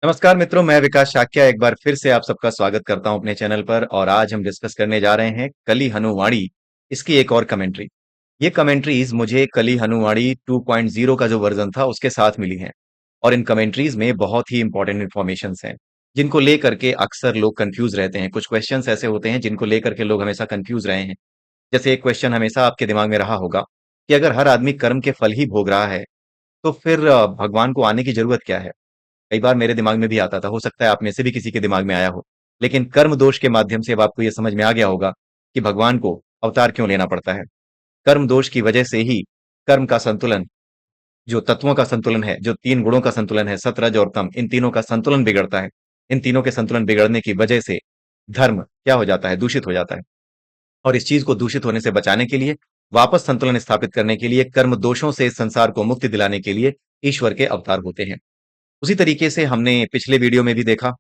नमस्कार मित्रों, मैं विकास शाक्या एक बार फिर से आप सबका स्वागत करता हूं अपने चैनल पर। और आज हम डिस्कस करने जा रहे हैं कली हनुवाणी, इसकी एक और कमेंट्री। ये कमेंट्रीज मुझे कली हनुवाणी 2.0 का जो वर्जन था उसके साथ मिली हैं। और इन कमेंट्रीज में बहुत ही इंपॉर्टेंट इन्फॉर्मेशंस हैं जिनको लेकर के अक्सर लोग कंफ्यूज रहते हैं। कुछ क्वेश्चंस ऐसे होते हैं जिनको लेकर के लोग हमेशा कंफ्यूज रहे हैं। जैसे एक क्वेश्चन हमेशा आपके दिमाग में रहा होगा कि अगर हर आदमी कर्म के फल ही भोग रहा है तो फिर भगवान को आने की जरूरत क्या है। कई बार मेरे दिमाग में भी आता था, हो सकता है आप में से भी किसी के दिमाग में आया हो। लेकिन कर्म दोष के माध्यम से अब आपको ये समझ में आ गया होगा कि भगवान को अवतार क्यों लेना पड़ता है। कर्म दोष की वजह से ही कर्म का संतुलन, जो तत्वों का संतुलन है, जो तीन गुणों का संतुलन है, सत रज और तम, इन तीनों का संतुलन बिगड़ता है। इन तीनों के संतुलन बिगड़ने की वजह से धर्म क्या हो जाता है, दूषित हो जाता है। और इस चीज को दूषित होने से बचाने के लिए, वापस संतुलन स्थापित करने के लिए, कर्म दोषों से इस संसार को मुक्ति दिलाने के लिए ईश्वर के अवतार होते हैं। उसी तरीके से हमने पिछले वीडियो में भी देखा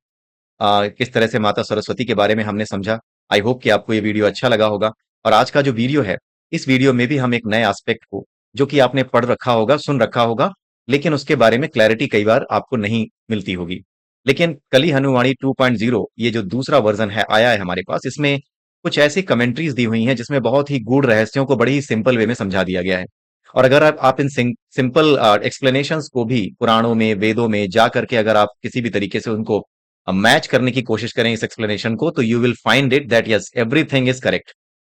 किस तरह से माता सरस्वती के बारे में हमने समझा। आई होप कि आपको ये वीडियो अच्छा लगा होगा। और आज का जो वीडियो है, इस वीडियो में भी हम एक नए एस्पेक्ट को, जो कि आपने पढ़ रखा होगा, सुन रखा होगा, लेकिन उसके बारे में क्लैरिटी कई बार आपको नहीं मिलती होगी। लेकिन कली हनुवाणी 2.0 ये जो दूसरा वर्जन है आया है हमारे पास, इसमें कुछ ऐसी कमेंट्रीज दी हुई हैं जिसमें बहुत ही गूढ़ रहस्यों को बड़ी ही सिंपल वे में समझा दिया गया है। और अगर आप इन सिंपल एक्सप्लेनेशंस को भी पुराणों में, वेदों में जा करके अगर आप किसी भी तरीके से उनको मैच करने की कोशिश करें इस एक्सप्लेनेशन को, तो you will find it that yes everything is correct.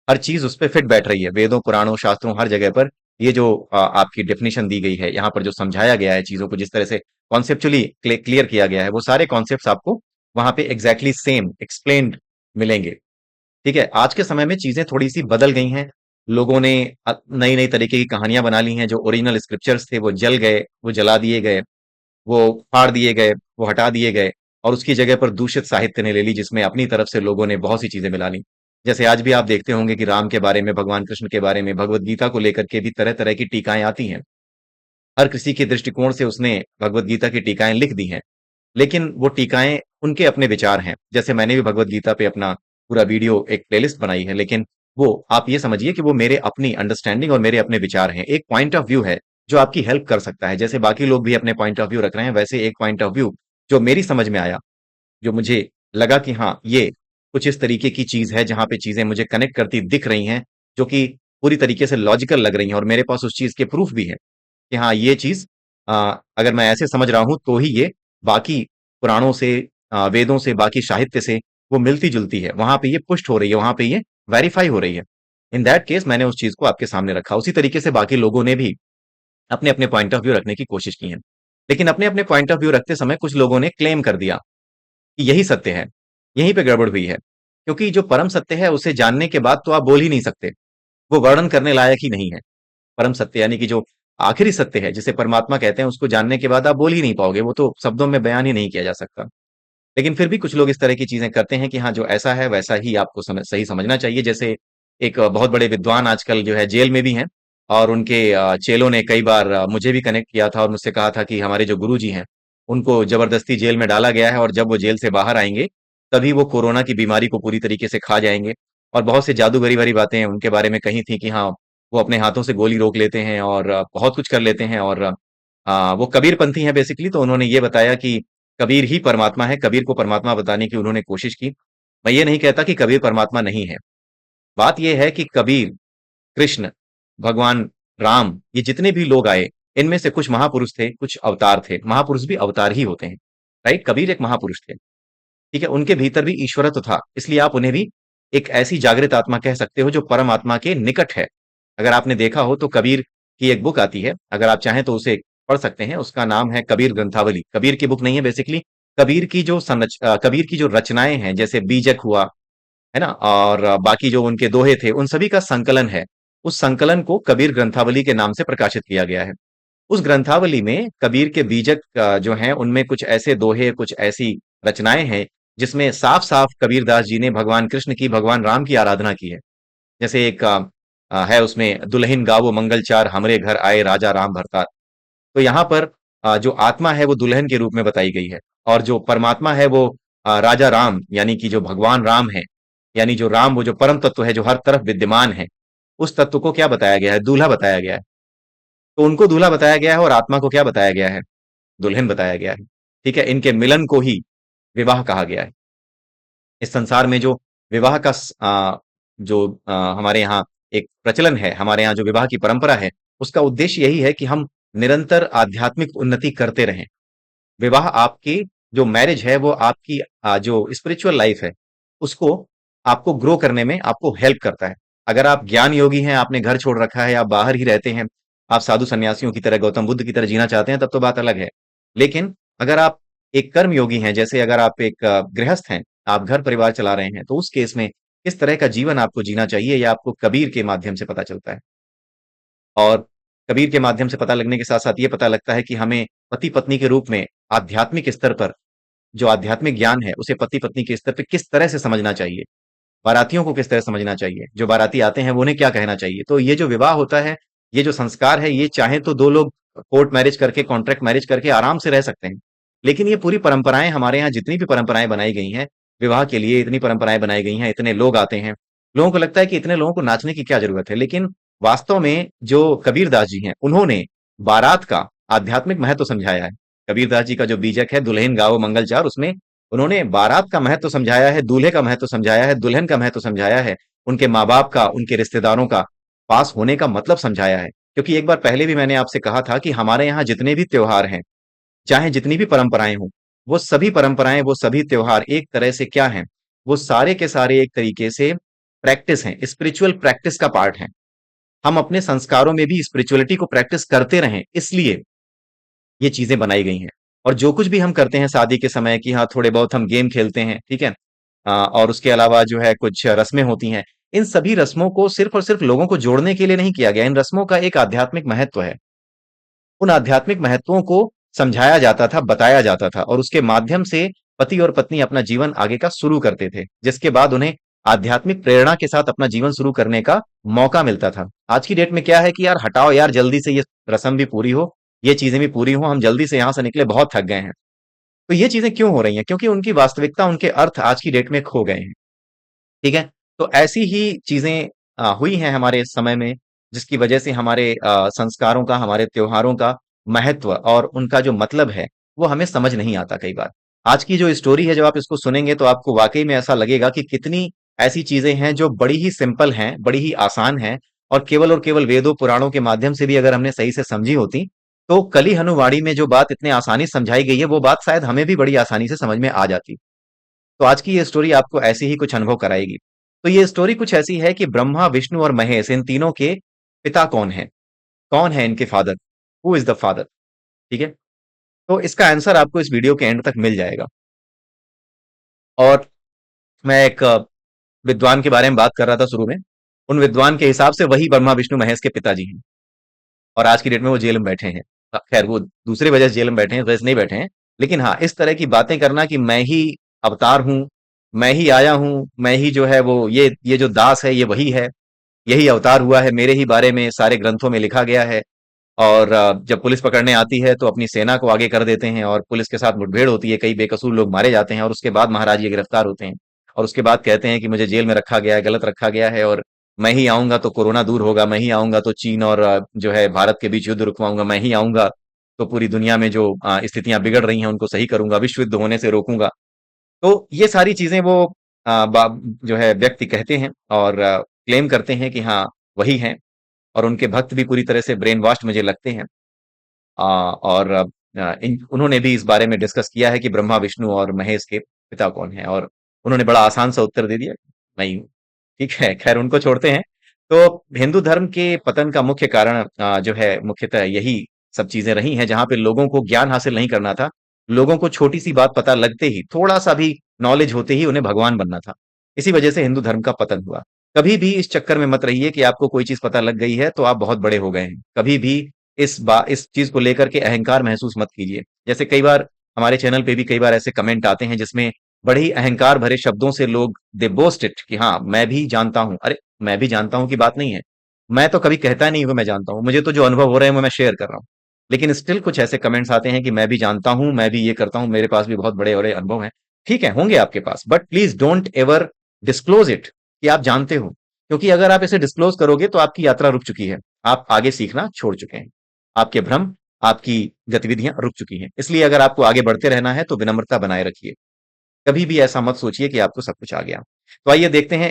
हर चीज उस पे फिट बैठ रही है, वेदों, पुराणों, शास्त्रों, हर जगह पर। ये जो आपकी डेफिनेशन दी गई है, यहाँ पर जो समझाया गया है चीजों को, जिस तरह से कॉन्सेप्चुअली क्लियर किया गया है, वो सारे कॉन्सेप्ट्स आपको वहां पे एग्जैक्टली सेम एक्सप्लेन्ड मिलेंगे। ठीक है, आज के समय में चीजें थोड़ी सी बदल गई हैं। लोगों ने नई नई तरीके की कहानियां बना ली हैं। जो ओरिजिनल स्क्रिप्चर्स थे वो जल गए, वो जला दिए गए, वो फाड़ दिए गए, वो हटा दिए गए। और उसकी जगह पर दूषित साहित्य ने ले ली, जिसमें अपनी तरफ से लोगों ने बहुत सी चीजें मिला ली। जैसे आज भी आप देखते होंगे कि राम के बारे में, भगवान कृष्ण के बारे में, भगवत गीता को लेकर के भी तरह तरह की टीकाएं आती हैं। हर किसी के दृष्टिकोण से उसने भगवत गीता की टीकाएं लिख दी हैं। लेकिन वो टीकाएं उनके अपने विचार हैं। जैसे मैंने भी भगवत गीता पे अपना पूरा वीडियो, एक प्लेलिस्ट बनाई है, लेकिन वो आप ये समझिए कि वो मेरे अपनी अंडरस्टैंडिंग और मेरे अपने विचार हैं। एक पॉइंट ऑफ व्यू है जो आपकी हेल्प कर सकता है। जैसे बाकी लोग भी अपने पॉइंट ऑफ व्यू रख रहे हैं, वैसे एक पॉइंट ऑफ व्यू जो मेरी समझ में आया, जो मुझे लगा कि हाँ, ये कुछ इस तरीके की चीज है जहां पे चीजें मुझे कनेक्ट करती दिख रही हैं, जो कि पूरी तरीके से लॉजिकल लग रही हैं, और मेरे पास उस चीज के प्रूफ भी है कि हाँ, ये चीज अगर मैं ऐसे समझ रहा हूं तो ही ये बाकी पुराणों से, वेदों से, बाकी साहित्य से वो मिलती जुलती है, वहां पे ये पुष्ट हो रही है, वहां पे ये वेरीफाई हो रही है। इन दैट केस मैंने उस चीज को आपके सामने रखा। उसी तरीके से बाकी लोगों ने भी अपने अपने पॉइंट ऑफ व्यू रखने की कोशिश की है। लेकिन अपने अपने पॉइंट ऑफ व्यू रखते समय कुछ लोगों ने क्लेम कर दिया कि यही सत्य है। यहीं पे गड़बड़ हुई है, क्योंकि जो परम सत्य है उसे जानने के बाद तो आप बोल ही नहीं सकते। वो वर्णन करने लायक ही नहीं है। परम सत्य यानी कि जो आखिरी सत्य है, जिसे परमात्मा कहते हैं, उसको जानने के बाद आप बोल ही नहीं पाओगे। वो तो शब्दों में बयान ही नहीं किया जा सकता। लेकिन फिर भी कुछ लोग इस तरह की चीजें करते हैं कि हाँ, जो ऐसा है वैसा ही आपको सही समझना चाहिए। जैसे एक बहुत बड़े विद्वान आजकल जो है जेल में भी हैं, और उनके चेलों ने कई बार मुझे भी कनेक्ट किया था और मुझसे कहा था कि हमारे जो गुरु जी हैं, उनको जबरदस्ती जेल में डाला गया है, और जब वो जेल से बाहर आएंगे तभी वो कोरोना की बीमारी को पूरी तरीके से खा जाएंगे। और बहुत से जादूगरी वाली बातें उनके बारे में कही थी कि हाँ, वो अपने हाथों से गोली रोक लेते हैं और बहुत कुछ कर लेते हैं। और वो कबीरपंथी हैं बेसिकली। तो उन्होंने ये बताया कि कबीर ही परमात्मा है। कबीर को परमात्मा बताने की उन्होंने कोशिश की। मैं ये नहीं कहता कि कबीर परमात्मा नहीं है। बात यह है कि कबीर, कृष्ण, भगवान राम, ये जितने भी लोग आए, इनमें से कुछ महापुरुष थे, कुछ अवतार थे। महापुरुष भी अवतार ही होते हैं, राइट। कबीर एक महापुरुष थे, ठीक है। उनके भीतर भी ईश्वरत्व था, इसलिए आप उन्हें भी एक ऐसी जागृत आत्मा कह सकते हो जो परमात्मा के निकट है। अगर आपने देखा हो तो कबीर की एक बुक आती है, अगर आप चाहें तो उसे पढ़ सकते हैं। उसका नाम है कबीर ग्रंथावली। कबीर की बुक नहीं है बेसिकली। कबीर की जो रचनाएं हैं, जैसे बीजक हुआ, है ना, और बाकी जो उनके दोहे थे, उन सभी का संकलन है। उस संकलन को कबीर ग्रंथावली के नाम से प्रकाशित किया गया है। उस ग्रंथावली में कबीर के बीजक जो हैं, उनमें कुछ ऐसे दोहे, कुछ ऐसी रचनाएं हैं जिसमें साफ साफ कबीरदास जी ने भगवान कृष्ण की, भगवान राम की आराधना की है। जैसे एक है उसमें, दुल्हन गावो मंगल चार, हमरे घर आए राजा राम भरतार। तो यहाँ पर जो आत्मा है वो दुल्हन के रूप में बताई गई है, और जो परमात्मा है वो राजा राम, यानी कि जो भगवान राम है, यानी जो राम, वो जो परम तत्व है जो हर तरफ विद्यमान है, उस तत्व को क्या बताया गया है, दूल्हा बताया गया है। तो उनको दूल्हा बताया गया है, और आत्मा को क्या बताया गया है, दुल्हन बताया गया है। ठीक है, इनके मिलन को ही विवाह कहा गया है। इस संसार में जो विवाह का जो हमारे यहाँ एक प्रचलन है, हमारे यहाँ जो विवाह की परंपरा है, उसका उद्देश्य यही है कि हम निरंतर आध्यात्मिक उन्नति करते रहें। विवाह आपकी जो मैरिज है वो आपकी जो स्पिरिचुअल लाइफ है उसको आपको ग्रो करने में आपको हेल्प करता है। अगर आप ज्ञान योगी हैं, आपने घर छोड़ रखा है, आप बाहर ही रहते हैं, आप साधु सन्यासियों की तरह गौतम बुद्ध की तरह जीना चाहते हैं, तब तो बात अलग है। लेकिन अगर आप एक कर्म योगी हैं, जैसे अगर आप एक गृहस्थ हैं, आप घर परिवार चला रहे हैं, तो उस केस में किस तरह का जीवन आपको जीना चाहिए यह आपको कबीर के माध्यम से पता चलता है। और कबीर के माध्यम से पता लगने के साथ साथ ये पता लगता है कि हमें पति पत्नी के रूप में आध्यात्मिक स्तर पर जो आध्यात्मिक ज्ञान है उसे पति पत्नी के स्तर पे किस तरह से समझना चाहिए, बारातियों को किस तरह समझना चाहिए, जो बाराती आते हैं वो उन्हें क्या कहना चाहिए। तो ये जो विवाह होता है, ये जो संस्कार है, ये चाहे तो दो लोग कोर्ट मैरिज करके कॉन्ट्रैक्ट मैरिज करके आराम से रह सकते हैं। लेकिन ये पूरी परंपराएं हमारे यहाँ जितनी भी परंपराएं बनाई गई हैं विवाह के लिए, इतनी परंपराएं बनाई गई हैं, इतने लोग आते हैं, लोगों को लगता है कि इतने लोगों को नाचने की क्या जरूरत है। लेकिन वास्तव में जो कबीरदास जी हैं उन्होंने बारात का आध्यात्मिक महत्व समझाया है। कबीरदास जी का जो बीजक है दुल्हन गाओ मंगलचार, उसमें उन्होंने बारात का महत्व समझाया है, दूल्हे का महत्व समझाया है, दुल्हन का महत्व समझाया है, उनके माँ बाप का, उनके रिश्तेदारों का पास होने का मतलब समझाया है। क्योंकि एक बार पहले भी मैंने आपसे कहा था कि हमारे यहाँ जितने भी त्योहार हैं, चाहे जितनी भी परंपराएं हों, वो सभी परंपराएं, वो सभी त्योहार एक तरह से क्या हैं, वो सारे के सारे एक तरीके से प्रैक्टिस हैं, स्पिरिचुअल प्रैक्टिस का पार्ट है। हम अपने संस्कारों में भी स्पिरिचुअलिटी को प्रैक्टिस करते रहें, इसलिए ये चीजें बनाई गई हैं। और जो कुछ भी हम करते हैं शादी के समय कि हाँ थोड़े बहुत हम गेम खेलते हैं, ठीक है, और उसके अलावा जो है कुछ रस्में होती हैं, इन सभी रस्मों को सिर्फ और सिर्फ लोगों को जोड़ने के लिए नहीं किया गया। इन रस्मों का एक आध्यात्मिक महत्व है। उन आध्यात्मिक महत्वों को समझाया जाता था, बताया जाता था, और उसके माध्यम से पति और पत्नी अपना जीवन आगे का शुरू करते थे, जिसके बाद उन्हें आध्यात्मिक प्रेरणा के साथ अपना जीवन शुरू करने का मौका मिलता था। आज की डेट में क्या है कि यार हटाओ यार, जल्दी से ये रस्म भी पूरी हो, ये चीजें भी पूरी हो, हम जल्दी से यहां से निकले, बहुत थक गए हैं। तो ये चीजें क्यों हो रही हैं? क्योंकि उनकी वास्तविकता, उनके अर्थ आज की डेट में खो गए हैं। ठीक है, तो ऐसी ही चीजें हुई हैं हमारे समय में, जिसकी वजह से हमारे संस्कारों का, हमारे त्योहारों का महत्व और उनका जो मतलब है वो हमें समझ नहीं आता कई बार। आज की जो स्टोरी है, जब आप इसको सुनेंगे तो आपको वाकई में ऐसा लगेगा कि कितनी ऐसी चीजें हैं जो बड़ी ही सिंपल हैं, बड़ी ही आसान हैं, और केवल वेदों पुराणों के माध्यम से भी अगर हमने सही से समझी होती, तो कली हनुवाणी में जो बात इतने आसानी से समझाई गई है वो बात शायद हमें भी बड़ी आसानी से समझ में आ जाती। तो आज की ये स्टोरी आपको ऐसे ही कुछ अनुभव कराएगी। तो ये स्टोरी कुछ ऐसी है कि ब्रह्मा, विष्णु और महेश, इन तीनों के पिता कौन है, कौन है इनके father, who is the father. ठीक है, तो इसका आंसर आपको इस वीडियो के एंड तक मिल जाएगा। और मैं एक विद्वान के बारे में बात कर रहा था शुरू में, उन विद्वान के हिसाब से वही ब्रह्मा विष्णु महेश के पिताजी हैं, और आज की डेट में वो जेल में बैठे हैं। खैर वो दूसरी वजह से जेल में बैठे हैं, वैसे नहीं बैठे हैं। लेकिन हाँ, इस तरह की बातें करना कि मैं ही अवतार हूं, मैं ही आया हूं, मैं ही जो है वो ये जो दास है ये वही है, यही अवतार हुआ है, मेरे ही बारे में सारे ग्रंथों में लिखा गया है। और जब पुलिस पकड़ने आती है तो अपनी सेना को आगे कर देते हैं और पुलिस के साथ मुठभेड़ होती है, कई बेकसूर लोग मारे जाते हैं, और उसके बाद महाराज ये गिरफ्तार होते हैं। और उसके बाद कहते हैं कि मुझे जेल में रखा गया है, गलत रखा गया है, और मैं ही आऊंगा तो कोरोना दूर होगा, मैं ही आऊंगा तो चीन और जो है भारत के बीच युद्ध रुकवाऊंगा, मैं ही आऊंगा तो पूरी दुनिया में जो स्थितियां बिगड़ रही हैं उनको सही करूंगा, विश्व युद्ध होने से रोकूंगा। तो ये सारी चीजें वो जो है व्यक्ति कहते हैं और क्लेम करते हैं कि हाँ वही हैं। और उनके भक्त भी पूरी तरह से ब्रेन वॉश्ड मुझे लगते हैं। और उन्होंने भी इस बारे में डिस्कस किया है कि ब्रह्मा विष्णु और महेश के पिता कौन है, और उन्होंने बड़ा आसान सा उत्तर दे दिया, मैं ही हूँ। ठीक है, खैर उनको छोड़ते हैं। तो हिंदू धर्म के पतन का मुख्य कारण जो है मुख्यतः यही सब चीजें रही हैं, जहां पे लोगों को ज्ञान हासिल नहीं करना था, लोगों को छोटी सी बात पता लगते ही, थोड़ा सा भी नॉलेज होते ही उन्हें भगवान बनना था। इसी वजह से हिंदू धर्म का पतन हुआ। कभी भी इस चक्कर में मत रहिए कि आपको कोई चीज पता लग गई है तो आप बहुत बड़े हो गए हैं। कभी भी इस चीज को लेकर के अहंकार महसूस मत कीजिए। जैसे कई बार हमारे चैनल पे भी कई बार ऐसे कमेंट आते हैं जिसमें बड़े ही अहंकार भरे शब्दों से लोग दे बोस्ट इट कि हाँ मैं भी जानता हूं। अरे मैं भी जानता हूं की बात नहीं है, मैं तो कभी कहता नहीं हूं कि मैं जानता हूं, मुझे तो जो अनुभव हो रहे हैं वो मैं शेयर कर रहा हूं। लेकिन स्टिल कुछ ऐसे कमेंट्स आते हैं कि मैं भी जानता हूं, मैं भी ये करता हूं, मेरे पास भी बहुत बड़े बड़े अनुभव हैं। ठीक है, होंगे आपके पास, but please don't ever disclose it कि आप जानते हो। क्योंकि अगर आप इसे डिस्क्लोज करोगे तो आपकी यात्रा रुक चुकी है, आप आगे सीखना छोड़ चुके हैं। आपके भ्रम आपकी गतिविधियां रुक चुकी हैं। इसलिए अगर आपको आगे बढ़ते रहना है तो विनम्रता बनाए रखिए। कभी भी ऐसा मत सोचिए कि आपको सब कुछ आ गया। तो आइए देखते हैं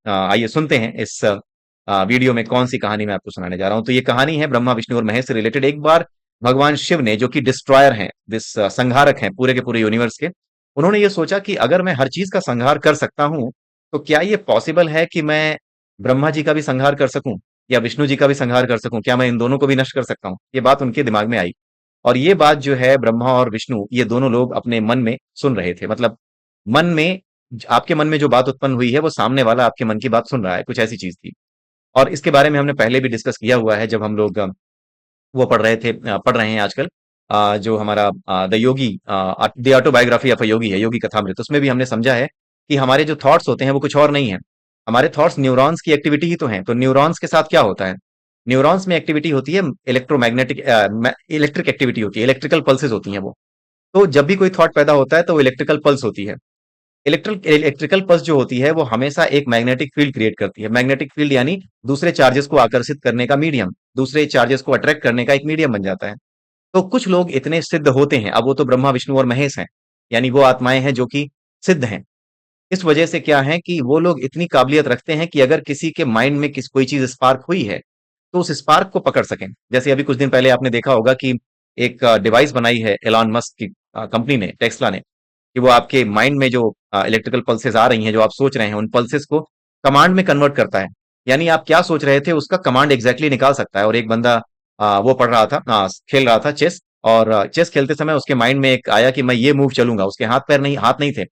आइए सुनते हैं इस वीडियो में कौन सी कहानी मैं आपको सुनाने जा रहा हूं। तो ये कहानी है ब्रह्मा विष्णु और महेश से रिलेटेड। एक बार भगवान शिव ने, जो कि डिस्ट्रॉयर हैं, संहारक हैं पूरे के पूरे यूनिवर्स के, उन्होंने ये सोचा कि अगर मैं हर चीज का संहार कर सकता हूं तो क्या ये पॉसिबल है कि मैं ब्रह्मा जी का भी संहार कर सकूं या विष्णु जी का भी संहार कर सकूं? क्या मैं इन दोनों को भी नष्ट कर सकता हूं? ये बात उनके दिमाग में आई। और ये बात जो है, ब्रह्मा और विष्णु ये दोनों लोग अपने मन में सुन रहे थे। मतलब मन में, आपके मन में जो बात उत्पन्न हुई है वो सामने वाला आपके मन की बात सुन रहा है, कुछ ऐसी चीज थी। और इसके बारे में हमने पहले भी डिस्कस किया हुआ है, जब हम लोग वो पढ़ रहे हैं आजकल, जो हमारा the yogi, the autobiography of a yogi है, योगी कथामृत। उसमें भी हमने समझा है कि हमारे जो थॉट्स होते हैं वो कुछ और नहीं है। हमारे थॉट्स न्यूरॉन्स की एक्टिविटी ही तो हैं। तो न्यूरॉन्स के साथ क्या होता है? न्यूरॉन्स में एक्टिविटी होती है, इलेक्ट्रोमैग्नेटिक इलेक्ट्रिक एक्टिविटी होती है, इलेक्ट्रिकल पल्सेस होती हैं वो। तो जब भी कोई थॉट पैदा होता है तो वो इलेक्ट्रिकल पल्स होती है। इलेक्ट्रिकल पल्स जो होती है वो हमेशा एक मैग्नेटिक फील्ड क्रिएट करती है। मैग्नेटिक फील्ड यानी दूसरे चार्जेस को आकर्षित करने का मीडियम, दूसरे चार्जेस को अट्रैक्ट करने का एक मीडियम बन जाता है। तो कुछ लोग इतने सिद्ध होते हैं, अब वो तो ब्रह्मा विष्णु और महेश हैं, यानी वो आत्माएं हैं जो कि सिद्ध हैं। इस वजह से क्या है कि वो लोग इतनी काबिलियत रखते हैं कि अगर किसी के माइंड में कोई चीज स्पार्क हुई है तो उस स्पार्क को पकड़ सकें। जैसे अभी कुछ दिन पहले आपने देखा होगा कि एक डिवाइस बनाई है एलॉन मस्क की कंपनी ने, टेस्ला ने, कि वो आपके माइंड में जो इलेक्ट्रिकल पल्सेस आ रही हैं, जो आप सोच रहे हैं, उन पल्सेस को कमांड में कन्वर्ट करता है। यानी आप क्या सोच रहे थे उसका कमांड एग्जैक्टली निकाल सकता है। और एक बंदा वो पढ़ रहा था, खेल रहा था चेस, और चेस खेलते समय उसके माइंड में एक आया कि मैं ये मूव चलूंगा। उसके हाथ नहीं थे,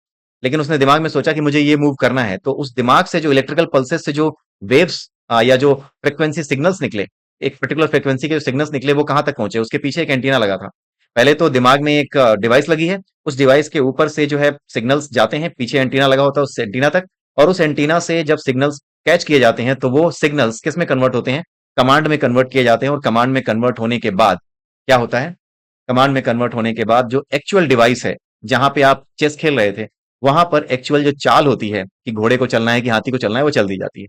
लेकिन उसने दिमाग में सोचा कि मुझे ये मूव करना है। तो उस दिमाग से जो इलेक्ट्रिकल पल्सेस से जो वेव्स या जो फ्रिक्वेंसी सिग्नल्स निकले, एक पर्टिकुलर फ्रिक्वेंसी के जो सिग्नल्स निकले, वो कहां तक पहुंचे? उसके पीछे एक एंटीना लगा था। पहले तो दिमाग में एक डिवाइस लगी है, उस डिवाइस के ऊपर से जो है सिग्नल्स जाते हैं, पीछे एंटीना लगा होता है उस एंटीना तक। और उस एंटीना से जब सिग्नल्स कैच किए जाते हैं तो वो सिग्नल्स किस में कन्वर्ट होते हैं? कमांड में कन्वर्ट किए जाते हैं। और कमांड में कन्वर्ट होने के बाद क्या होता है? कमांड में कन्वर्ट होने के बाद जो एक्चुअल डिवाइस है, जहां पे आप चेस खेल रहे थे, वहां पर एक्चुअल जो चाल होती है कि घोड़े को चलना है कि हाथी को चलना है, वो चल दी जाती है।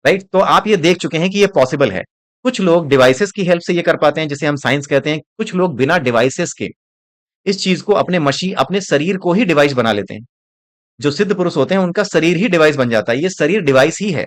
राइट? तो आप ये देख चुके हैं कि ये पॉसिबल है। कुछ लोग डिवाइसेस की हेल्प से ये कर पाते हैं, जिसे हम साइंस कहते हैं। कुछ लोग बिना डिवाइसेस के इस चीज को अपने शरीर को ही डिवाइस बना लेते हैं। जो सिद्ध पुरुष होते हैं उनका शरीर ही डिवाइस बन जाता है। ये शरीर डिवाइस ही है।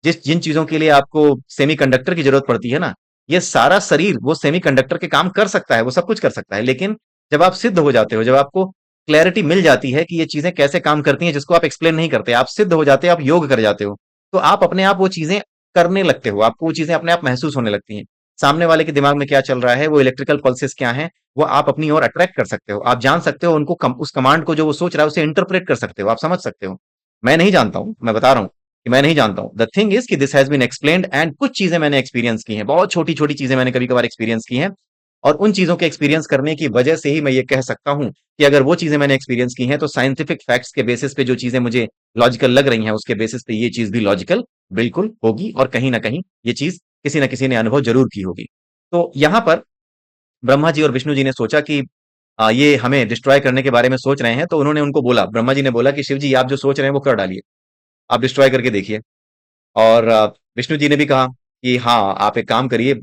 जिन चीजों के लिए आपको सेमीकंडक्टर की जरूरत पड़ती है ना, ये सारा शरीर वो सेमीकंडक्टर के काम कर सकता है, वो सब कुछ कर सकता है। लेकिन जब आप सिद्ध हो जाते हो, जब आपको क्लैरिटी मिल जाती है कि ये चीजें कैसे काम करती हैं, जिसको आप एक्सप्लेन नहीं करते, आप सिद्ध हो जाते हो, आप योग कर जाते हो, तो आप अपने आप वो चीजें करने लगते हो। आपको वो चीजें अपने आप महसूस होने लगती हैं। सामने वाले के दिमाग में क्या चल रहा है, वो इलेक्ट्रिकल पल्सेस क्या हैं, वो आप अपनी ओर अट्रैक्ट कर सकते हो। आप जान सकते हो उनको, उस कमांड को जो वो सोच रहा है उसे इंटरप्रेट कर सकते हो, आप समझ सकते हो। मैं नहीं जानता हूं, मैं बता रहा हूं कि मैं नहीं जानता हूं। द थिंग इज कि this has been explained, and कुछ चीजें मैंने एक्सपीरियंस की हैं, बहुत छोटी छोटी चीजें मैंने कभी कभार एक्सपीरियंस की हैं। और उन चीजों के एक्सपीरियंस करने की वजह से ही मैं ये कह सकता हूं कि अगर वो चीजें मैंने एक्सपीरियंस की हैं तो साइंटिफिक फैक्ट्स के बेसिस पे जो चीजें मुझे लॉजिकल लग रही हैं, उसके बेसिस पे ये चीज भी लॉजिकल बिल्कुल होगी। और कहीं ना कहीं ये चीज किसी ना किसी ने अनुभव जरूर की होगी। तो यहां पर ब्रह्मा जी और विष्णु जी ने सोचा कि ये हमें डिस्ट्रॉय करने के बारे में सोच रहे हैं। तो उन्होंने उनको बोला, ब्रह्मा जी ने बोला कि शिव जी, आप जो सोच रहे हैं वो कर डालिए, आप डिस्ट्रॉय करके देखिए। और विष्णु जी ने भी कहा कि हाँ, आप एक काम करिए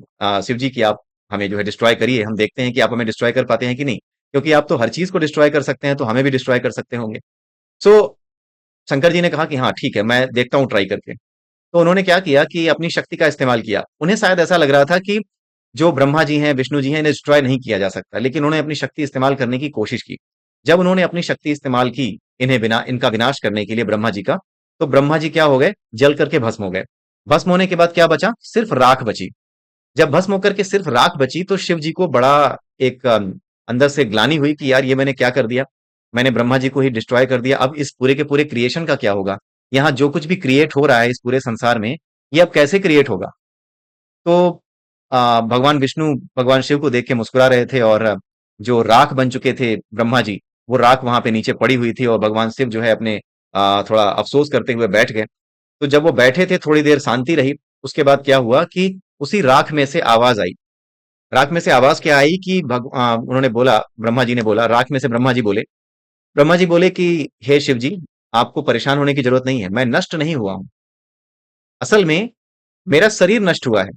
शिव जी, की आप हमें जो है डिस्ट्रॉय करिए, हम देखते हैं कि आप हमें डिस्ट्रॉय कर पाते हैं कि नहीं। क्योंकि आप तो हर चीज को डिस्ट्रॉय कर सकते हैं, तो हमें भी डिस्ट्रॉय कर सकते होंगे। सो शंकर जी ने कहा कि हाँ ठीक है, मैं देखता हूँ ट्राई करके। तो उन्होंने क्या किया कि अपनी शक्ति का इस्तेमाल किया। उन्हें शायद ऐसा लग रहा था कि जो ब्रह्मा जी हैं, विष्णु जी हैं, इन्हें डिस्ट्रॉय नहीं किया जा सकता, लेकिन उन्होंने अपनी शक्ति इस्तेमाल करने की कोशिश की। जब उन्होंने अपनी शक्ति इस्तेमाल की इनका विनाश करने के लिए, ब्रह्मा जी का, तो ब्रह्मा जी क्या हो गए? जल करके भस्म हो गए। भस्म होने के बाद क्या बचा? सिर्फ राख बची। जब भस्म होकर के सिर्फ राख बची तो शिव जी को बड़ा एक अंदर से ग्लानि हुई कि यार ये मैंने क्या कर दिया, मैंने ब्रह्मा जी को ही डिस्ट्रॉय कर दिया। अब इस पूरे के पूरे क्रिएशन का क्या होगा? यहाँ जो कुछ भी क्रिएट हो रहा है इस पूरे संसार में, ये अब कैसे क्रिएट होगा? तो भगवान विष्णु भगवान शिव को देख के मुस्कुरा रहे थे। और जो राख बन चुके थे ब्रह्मा जी, वो राख वहां पे नीचे पड़ी हुई थी। और भगवान शिव जो है अपने थोड़ा अफसोस करते हुए बैठ गए। तो जब वो बैठे थे, थोड़ी देर शांति रही। उसके बाद क्या हुआ कि उसी राख में से आवाज आई। राख में से आवाज क्या आई कि उन्होंने बोला, ब्रह्मा जी ने बोला, राख में से ब्रह्मा जी बोले कि हे शिव जी, आपको परेशान होने की जरूरत नहीं है, मैं नष्ट नहीं हुआ हूं। असल में मेरा शरीर नष्ट हुआ है।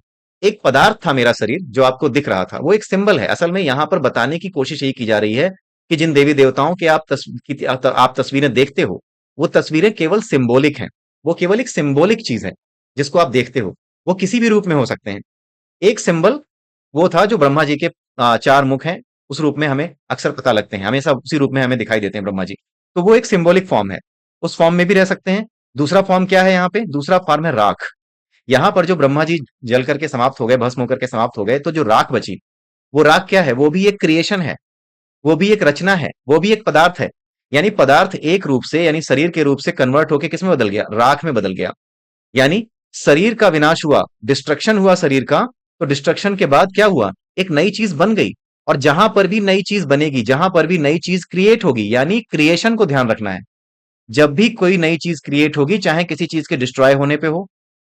एक पदार्थ था मेरा शरीर जो आपको दिख रहा था, वो एक सिंबल है। असल में यहां पर बताने की कोशिश यही की जा रही है कि जिन देवी देवताओं के आप तस्वीरें देखते हो, वो तस्वीरें केवल सिंबॉलिक हैं। वो केवल एक सिंबॉलिक चीज है जिसको आप देखते हो। वो किसी भी रूप में हो सकते हैं। एक सिंबल वो था जो ब्रह्मा जी के चार मुख हैं, उस रूप में हमें अक्सर पता लगते हैं, हमेशा उसी रूप में हमें दिखाई देते हैं ब्रह्मा जी। तो वो एक सिंबॉलिक फॉर्म है, उस फॉर्म में भी रह सकते हैं। दूसरा फॉर्म क्या है यहाँ पे? दूसरा फॉर्म है राख। यहाँ पर जो ब्रह्मा जी जल करके समाप्त हो गए, भस्म होकर के समाप्त हो गए, तो जो राख बची, वो राख क्या है? वो भी एक क्रिएशन है, वो भी एक रचना है, वो भी एक पदार्थ है। यानी पदार्थ एक रूप से, यानी शरीर के रूप से कन्वर्ट होकर किस में बदल गया? राख में बदल गया। यानी शरीर का विनाश हुआ, डिस्ट्रक्शन हुआ शरीर का, तो डिस्ट्रक्शन के बाद क्या हुआ? एक नई चीज बन गई। और जहां पर भी नई चीज बनेगी, जहां पर भी नई चीज क्रिएट होगी, यानी क्रिएशन को ध्यान रखना है। जब भी कोई नई चीज क्रिएट होगी, चाहे किसी चीज के डिस्ट्रॉय होने पे हो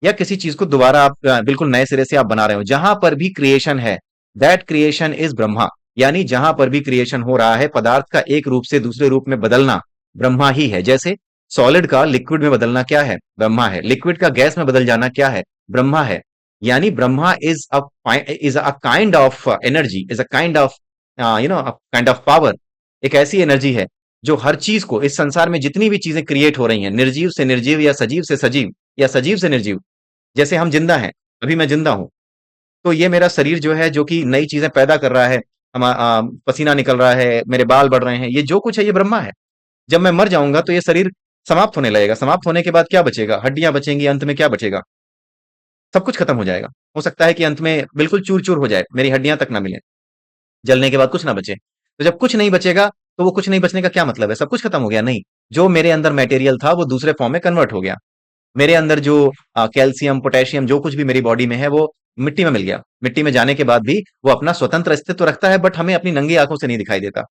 या किसी चीज को दोबारा आप बिल्कुल नए सिरे से आप बना रहे हो, जहां पर भी क्रिएशन है, दैट क्रिएशन इज ब्रह्मा। यानी जहां पर भी क्रिएशन हो रहा है, पदार्थ का एक रूप से दूसरे रूप में बदलना ब्रह्मा ही है। जैसे सॉलिड का लिक्विड में बदलना क्या है? ब्रह्मा है। लिक्विड का गैस में बदल जाना क्या है? ब्रह्मा है। यानी Brahma is a kind of energy, is a kind of kind of power. एक ऐसी एनर्जी है जो हर चीज को, इस संसार में जितनी भी चीजें क्रिएट हो रही हैं, निर्जीव से निर्जीव या सजीव से सजीव या सजीव से निर्जीव, जैसे हम जिंदा हैं, अभी मैं जिंदा हूं, तो ये मेरा शरीर जो है, जो कि नई चीजें पैदा कर रहा है, पसीना निकल रहा है, मेरे बाल बढ़ रहे हैं, ये जो कुछ है ये ब्रह्मा है। जब मैं मर जाऊंगा तो ये शरीर समाप्त होने लगेगा। समाप्त होने के बाद क्या बचेगा? हड्डियां बचेंगी। अंत में क्या बचेगा? सब कुछ खत्म हो जाएगा। हो सकता है कि अंत में बिल्कुल चूर चूर हो जाए, मेरी हड्डियां तक ना मिले, जलने के बाद कुछ ना बचे। तो जब कुछ नहीं बचेगा, तो वो कुछ नहीं बचने का क्या मतलब है? सब कुछ खत्म हो गया? नहीं। जो मेरे अंदर मटेरियल था वो दूसरे फॉर्म में कन्वर्ट हो गया। मेरे अंदर जो कैल्शियम, पोटेशियम, जो कुछ भी मेरी बॉडी में है, वो मिट्टी में मिल गया। मिट्टी में जाने के बाद भी वो अपना स्वतंत्र अस्तित्व रखता है, बट हमें अपनी नंगी आंखों से नहीं दिखाई देता।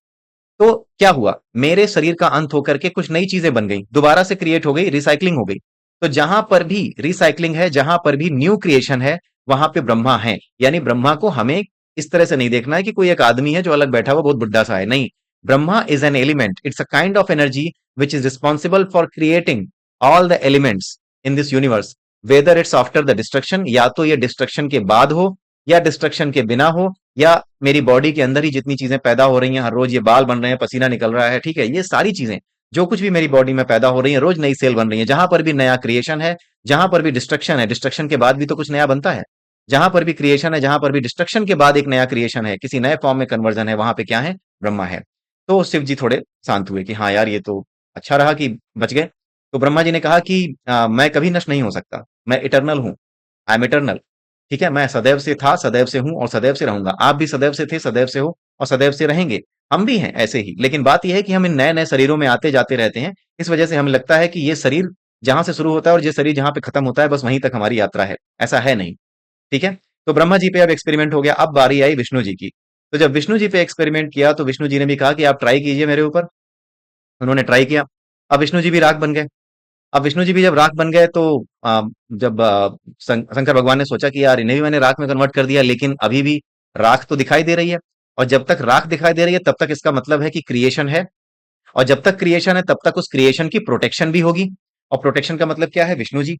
तो क्या हुआ? मेरे शरीर का अंत होकर के कुछ नई चीजें बन गई, दोबारा से क्रिएट हो गई, रिसाइकलिंग हो गई। तो जहां पर भी रिसाइकलिंग है, जहां पर भी न्यू क्रिएशन है, वहां पे ब्रह्मा है। यानी ब्रह्मा को हमें इस तरह से नहीं देखना है कि कोई एक आदमी है जो अलग बैठा हुआ बहुत बुड्ढा सा है। नहीं, Brahma is an element, it's a kind of energy which is responsible for creating all the elements in this universe, whether it's after the destruction, या तो ये डिस्ट्रक्शन के बाद हो या डिस्ट्रक्शन के बिना हो, या मेरी बॉडी के अंदर ही जितनी चीजें पैदा हो रही हैं, हर रोज ये बाल बन रहे हैं, पसीना निकल रहा है, ठीक है, ये सारी चीजें जो कुछ भी मेरी बॉडी में पैदा हो रही है, रोज नई सेल बन रही है। जहां पर भी नया क्रिएशन है, जहां पर भी डिस्ट्रक्शन है, डिस्ट्रक्शन के बाद भी तो कुछ नया बनता है। जहां पर भी क्रिएशन है, जहां पर भी डिस्ट्रक्शन के बाद एक नया क्रिएशन है, किसी नए फॉर्म में कन्वर्जन है, वहां पे क्या है? ब्रह्मा है। तो शिव जी थोड़े शांत हुए कि हाँ यार, ये तो अच्छा रहा कि बच गए। तो ब्रह्मा जी ने कहा कि मैं कभी नष्ट नहीं हो सकता, मैं इटरनल हूं, आई एम इटरनल। ठीक है, मैं सदैव से था, सदैव से हूं और सदैव से रहूंगा। आप भी सदैव से थे, सदैव से हो और सदैव से रहेंगे। हम भी हैं ऐसे ही। लेकिन बात यह है कि हम इन नए नए शरीरों में आते जाते रहते हैं। इस वजह से हमें लगता है कि ये शरीर जहां से शुरू होता है और ये शरीर जहां पे खत्म होता है, बस वहीं तक हमारी यात्रा है। ऐसा है नहीं। ठीक है। तो ब्रह्मा जी पे अब एक्सपेरिमेंट हो गया। अब बारी आई विष्णु जी की। तो जब विष्णु जी पे एक्सपेरिमेंट किया, तो विष्णु जी ने भी कहा कि आप ट्राई कीजिए मेरे ऊपर। उन्होंने ट्राई किया। अब विष्णु जी भी राख बन गए। अब विष्णु जी भी जब राख बन गए, तो जब शंकर भगवान ने सोचा कि यार, इन्हें भी मैंने राख में कन्वर्ट कर दिया, लेकिन अभी भी राख तो दिखाई दे रही है। और जब तक राख दिखाई दे रही है, तब तक इसका मतलब है कि क्रिएशन है। और जब तक क्रिएशन है, तब तक उस क्रिएशन की प्रोटेक्शन भी होगी। और प्रोटेक्शन का मतलब क्या है? विष्णु जी।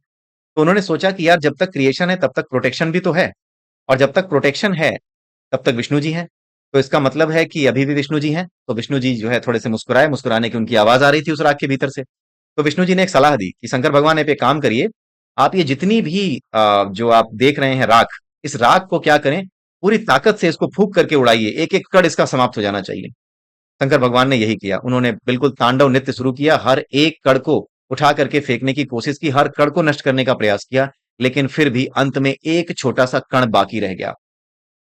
तो उन्होंने सोचा कि यार, जब तक क्रिएशन है, तब तक प्रोटेक्शन भी तो है। और जब तक प्रोटेक्शन है, तब तक विष्णु जी हैं। तो इसका मतलब है कि अभी भी विष्णु जी हैं। तो विष्णु जी जो है थोड़े से मुस्कुराए, मुस्कुराने की उनकी आवाज आ रही थी उस राख के भीतर से। तो विष्णु जी ने एक सलाह दी कि शंकर भगवान, आप एक काम करिए, आप ये जितनी भी जो आप देख रहे हैं राख, इस राख को क्या करें, पूरी ताकत से इसको फूंक करके उड़ाइए, एक एक कण इसका समाप्त हो जाना चाहिए। शंकर भगवान ने यही किया। उन्होंने बिल्कुल तांडव नृत्य शुरू किया, हर एक कण को उठा करके फेंकने की कोशिश की, हर कण को नष्ट करने का प्रयास किया। लेकिन फिर भी अंत में एक छोटा सा कण बाकी रह गया,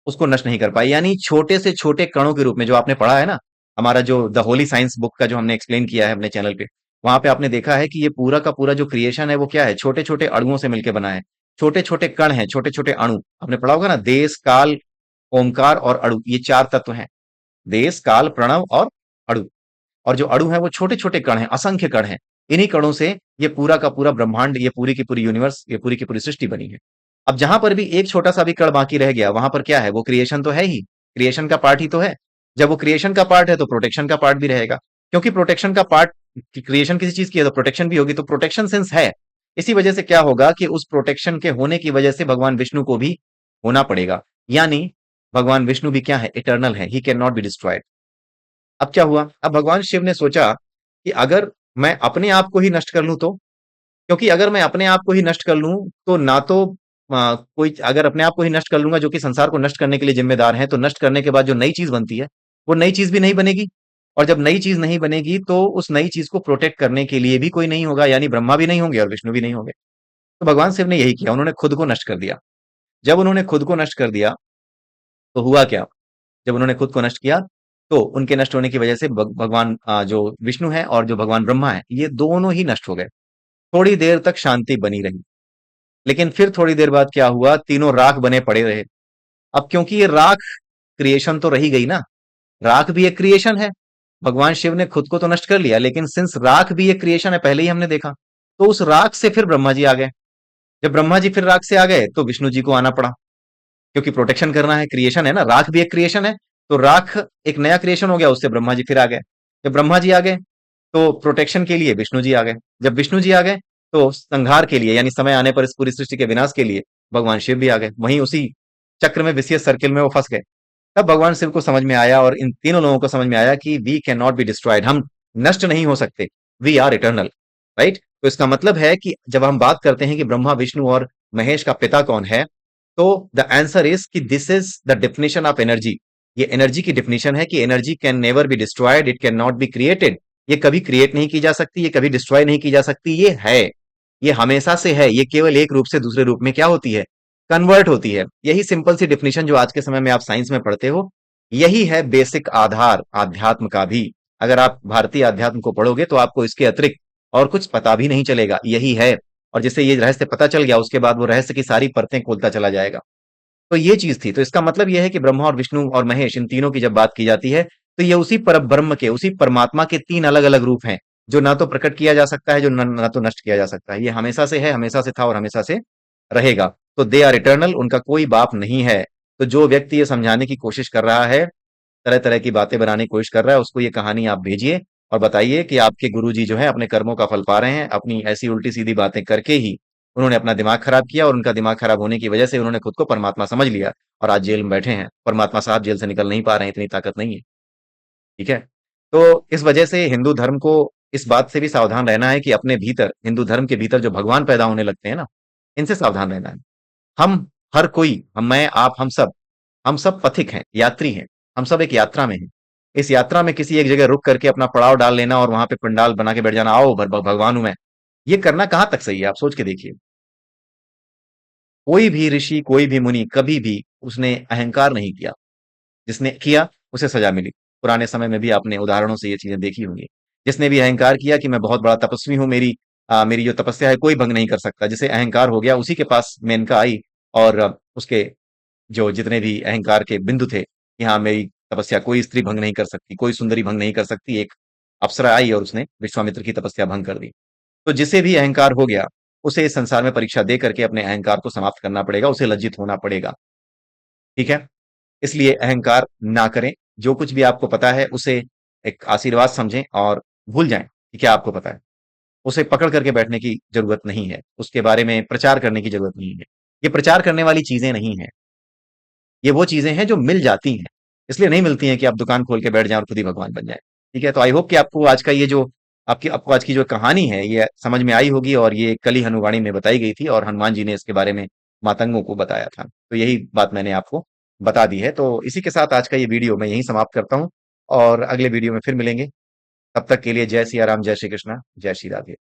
उसको नष्ट नहीं कर पाए। यानी छोटे से छोटे कणों के रूप में, जो आपने पढ़ा है ना, हमारा जो द होली साइंस बुक का जो हमने एक्सप्लेन किया है अपने चैनल पे, वहां पे आपने देखा है कि ये पूरा का पूरा जो क्रिएशन है वो क्या है? छोटे छोटे अणुओं से मिलकर बना है। छोटे छोटे कण हैं, छोटे छोटे अणु। आपने पढ़ा होगा ना, देश, काल, ओमकार और अणु, ये चार तत्व हैं। देश, काल, प्रणव और अणु। और जो अणु है वो छोटे छोटे कण हैं, असंख्य कण हैं। इन्हीं कणों से ये पूरा का पूरा ब्रह्मांड, ये पूरी की पूरी यूनिवर्स, ये पूरी की पूरी सृष्टि बनी है। अब जहां पर भी एक छोटा सा भी कण बाकी रह गया, वहां पर क्या है? वो क्रिएशन तो है ही, क्रिएशन का पार्ट ही तो है। जब वो क्रिएशन का पार्ट है, तो प्रोटेक्शन का पार्ट भी रहेगा। क्योंकि प्रोटेक्शन का पार्ट, क्रिएशन किसी चीज की है तो प्रोटेक्शन भी होगी। तो प्रोटेक्शन सेंस है। इसी वजह से क्या होगा कि उस प्रोटेक्शन के होने की वजह से भगवान विष्णु को भी होना पड़ेगा। यानी भगवान विष्णु भी क्या है, इटर्नल है, he can not be destroyed. अब क्या हुआ, अब भगवान शिव ने सोचा कि अगर मैं अपने आप को ही नष्ट कर लूं तो, क्योंकि अगर मैं अपने आप को ही नष्ट कर लूं तो ना तो कोई, अगर अपने आप को ही नष्ट कर लूंगा जो कि संसार को नष्ट करने के लिए जिम्मेदार है, तो नष्ट करने के बाद जो नई चीज बनती है वो नई चीज भी नहीं बनेगी। और जब नई चीज नहीं बनेगी तो उस नई चीज को प्रोटेक्ट करने के लिए भी कोई नहीं होगा, यानी ब्रह्मा भी नहीं होंगे और विष्णु भी नहीं होंगे। तो भगवान शिव ने यही किया, उन्होंने खुद को नष्ट कर दिया। जब उन्होंने खुद को नष्ट कर दिया तो हुआ क्या, जब उन्होंने खुद को नष्ट किया तो उनके नष्ट होने की वजह से भगवान जो विष्णु है और जो भगवान ब्रह्मा है, ये दोनों ही नष्ट हो गए। थोड़ी देर तक शांति बनी रही, लेकिन फिर थोड़ी देर बाद क्या हुआ, तीनों राख बने पड़े रहे। अब क्योंकि ये राख क्रिएशन तो रही गई ना, राख भी एक क्रिएशन है। भगवान शिव ने खुद को तो नष्ट कर लिया, लेकिन सिंस राख भी एक क्रिएशन है, पहले ही हमने देखा, तो उस राख से फिर ब्रह्मा जी आ गए। जब ब्रह्मा जी फिर राख से आ गए तो विष्णु जी को आना पड़ा, क्योंकि प्रोटेक्शन करना है, क्रिएशन है ना, राख भी एक क्रिएशन है। तो राख एक नया क्रिएशन हो गया, उससे ब्रह्मा जी फिर आ गए। जब ब्रह्मा जी आ गए तो प्रोटेक्शन के लिए विष्णु जी आ गए। जब विष्णु जी आ गए तो संहार के लिए, यानी समय आने पर इस पूरी सृष्टि के विनाश के लिए भगवान शिव भी आ गए। वहीं उसी चक्र में, विशेष सर्किल में वो फंस गए। तब भगवान शिव को समझ में आया और इन तीनों लोगों को समझ में आया कि we can not be destroyed, हम नष्ट नहीं हो सकते, वी आर इटर्नल। राइट, तो इसका मतलब है कि जब हम बात करते हैं कि ब्रह्मा विष्णु और महेश का पिता कौन है, तो द आंसर इज कि this is the definition of energy. ये एनर्जी की डेफिनेशन है कि energy can never be destroyed, it can not be created. ये कभी क्रिएट नहीं की जा सकती, ये कभी डिस्ट्रॉय नहीं की जा सकती, ये है, ये हमेशा से है। ये केवल एक रूप से दूसरे रूप में क्या होती है, कन्वर्ट होती है। यही सिंपल सी डेफिनेशन जो आज के समय में आप साइंस में पढ़ते हो, यही है बेसिक आधार आध्यात्म का भी। अगर आप भारतीय अध्यात्म को पढ़ोगे तो आपको इसके अतिरिक्त और कुछ पता भी नहीं चलेगा, यही है। और जिसे ये रहस्य पता चल गया, उसके बाद वो रहस्य की सारी परतें खोलता चला जाएगा। तो ये चीज थी। तो इसका मतलब ये है कि ब्रह्मा और विष्णु और महेश, इन तीनों की जब बात की जाती है, तो ये उसी पर ब्रह्म के, उसी परमात्मा के तीन अलग अलग रूप हैं, जो ना तो प्रकट किया जा सकता है, जो ना तो नष्ट किया जा सकता है। ये हमेशा से है, हमेशा से था और हमेशा से रहेगा। तो दे आर इटर्नल, उनका कोई बाप नहीं है। तो जो व्यक्ति ये समझाने की कोशिश कर रहा है, तरह तरह की बातें बनाने की कोशिश कर रहा है, उसको ये कहानी आप भेजिए और बताइए कि आपके गुरुजी जो है अपने कर्मों का फल पा रहे हैं, अपनी ऐसी उल्टी सीधी बातें करके ही उन्होंने अपना दिमाग खराब किया, और उनका दिमाग खराब होने की वजह से उन्होंने खुद को परमात्मा समझ लिया और आज जेल में बैठे हैं। परमात्मा साहब जेल से निकल नहीं पा रहे हैं, इतनी ताकत नहीं है। ठीक है, तो इस वजह से हिंदू धर्म को इस बात से भी सावधान रहना है कि अपने भीतर, हिंदू धर्म के भीतर जो भगवान पैदा होने लगते हैं ना, इनसे सावधान रहना है। हम हर कोई, हम, मैं, आप, हम सब पथिक हैं, यात्री हैं। हम सब एक यात्रा में हैं। इस यात्रा में किसी एक जगह रुक करके अपना पड़ाव डाल लेना और वहां पे पंडाल बना के बैठ जाना, आओ भगवान हूं मैं, ये करना कहां तक सही है, आप सोच के देखिए। कोई भी ऋषि, कोई भी मुनि कभी भी उसने अहंकार नहीं किया। जिसने किया उसे सजा मिली। पुराने समय में भी आपने उदाहरणों से ये चीजें देखी होंगी। जिसने भी अहंकार किया कि मैं बहुत बड़ा तपस्वी हूं, मेरी जो तपस्या है कोई भंग नहीं कर सकता, जिसे अहंकार हो गया, उसी के पास मेनका आई और उसके जो जितने भी अहंकार के बिंदु थे कि हाँ मेरी तपस्या कोई स्त्री भंग नहीं कर सकती, कोई सुंदरी भंग नहीं कर सकती, एक अप्सरा आई और उसने विश्वामित्र की तपस्या भंग कर दी। तो जिसे भी अहंकार हो गया, उसे इस संसार में परीक्षा दे करके अपने अहंकार को समाप्त करना पड़ेगा, उसे लज्जित होना पड़ेगा। ठीक है, इसलिए अहंकार ना करें। जो कुछ भी आपको पता है उसे एक आशीर्वाद समझें और भूल जाएं कि क्या आपको पता है। उसे पकड़ करके बैठने की जरूरत नहीं है, उसके बारे में प्रचार करने की जरूरत नहीं है। ये प्रचार करने वाली चीजें नहीं है, ये वो चीजें हैं जो मिल जाती हैं। इसलिए नहीं मिलती हैं कि आप दुकान खोल के बैठ जाएं और खुद ही भगवान बन जाएं। ठीक है, तो आई होप कि आपको आज का ये जो आपको आज की जो कहानी है ये समझ में आई होगी, और ये कली हनुवाणी में बताई गई थी और हनुमान जी ने इसके बारे में मातंगों को बताया था। तो यही बात मैंने आपको बता दी है। तो इसी के साथ आज का ये वीडियो मैं यहीं समाप्त करता हूँ और अगले वीडियो में फिर मिलेंगे। तब तक के लिए जय सिया राम, जय श्री कृष्णा, जय श्री राधे।